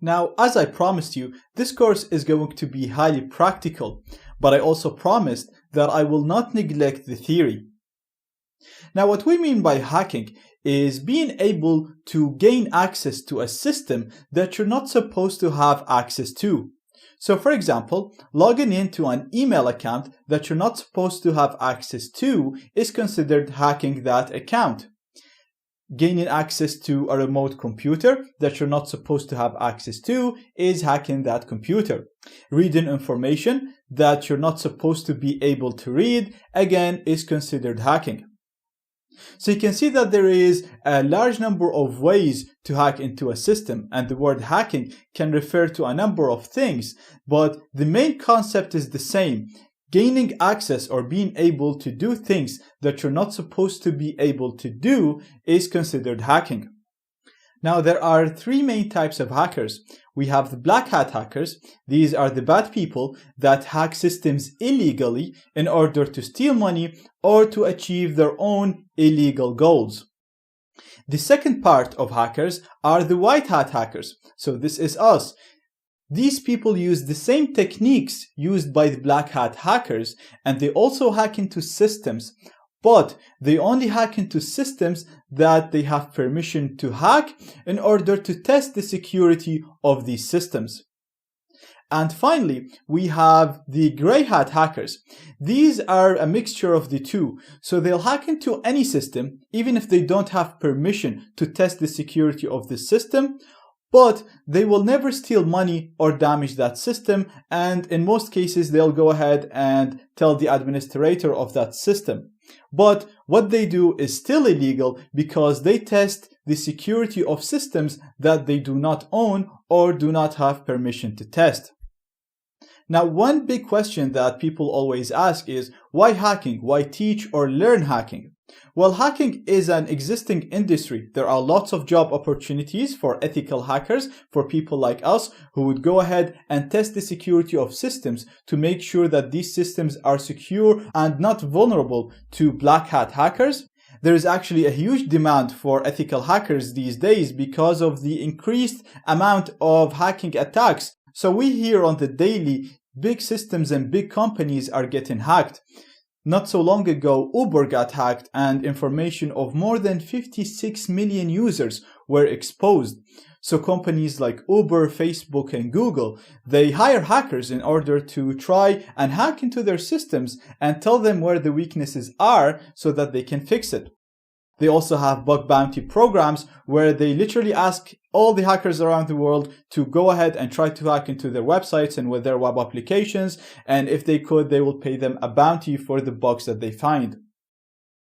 Now, as I promised you, this course is going to be highly practical, but I also promised that I will not neglect the theory. Now, what we mean by hacking is being able to gain access to a system that you're not supposed to have access to. So, for example, logging into an email account that you're not supposed to have access to is considered hacking that account. Gaining access to a remote computer that you're not supposed to have access to is hacking that computer. Reading information that you're not supposed to be able to read, again, is considered hacking. So you can see that there is a large number of ways to hack into a system, and the word hacking can refer to a number of things, but the main concept is the same. Gaining access or being able to do things that you're not supposed to be able to do is considered hacking. Now, there are three main types of hackers. We have the black hat hackers. These are the bad people that hack systems illegally in order to steal money or to achieve their own illegal goals. The second part of hackers are the white hat hackers. So this is us. These people use the same techniques used by the black hat hackers, and they also hack into systems, but they only hack into systems that they have permission to hack in order to test the security of these systems. And finally, we have the gray hat hackers. These are a mixture of the two. So they'll hack into any system, even if they don't have permission to test the security of the system, but they will never steal money or damage that system, and in most cases they'll go ahead and tell the administrator of that system. But what they do is still illegal because they test the security of systems that they do not own or do not have permission to test. Now, one big question that people always ask is, why hacking? Why teach or learn hacking? Well, hacking is an existing industry. There are lots of job opportunities for ethical hackers, for people like us who would go ahead and test the security of systems to make sure that these systems are secure and not vulnerable to black hat hackers. There is actually a huge demand for ethical hackers these days because of the increased amount of hacking attacks. So we hear on the daily, big systems and big companies are getting hacked. Not so long ago, Uber got hacked and information of more than 56 million users were exposed. So companies like Uber, Facebook, and Google, they hire hackers in order to try and hack into their systems and tell them where the weaknesses are so that they can fix it. They also have bug bounty programs where they literally ask all the hackers around the world to go ahead and try to hack into their websites and with their web applications. And if they could, they will pay them a bounty for the bugs that they find.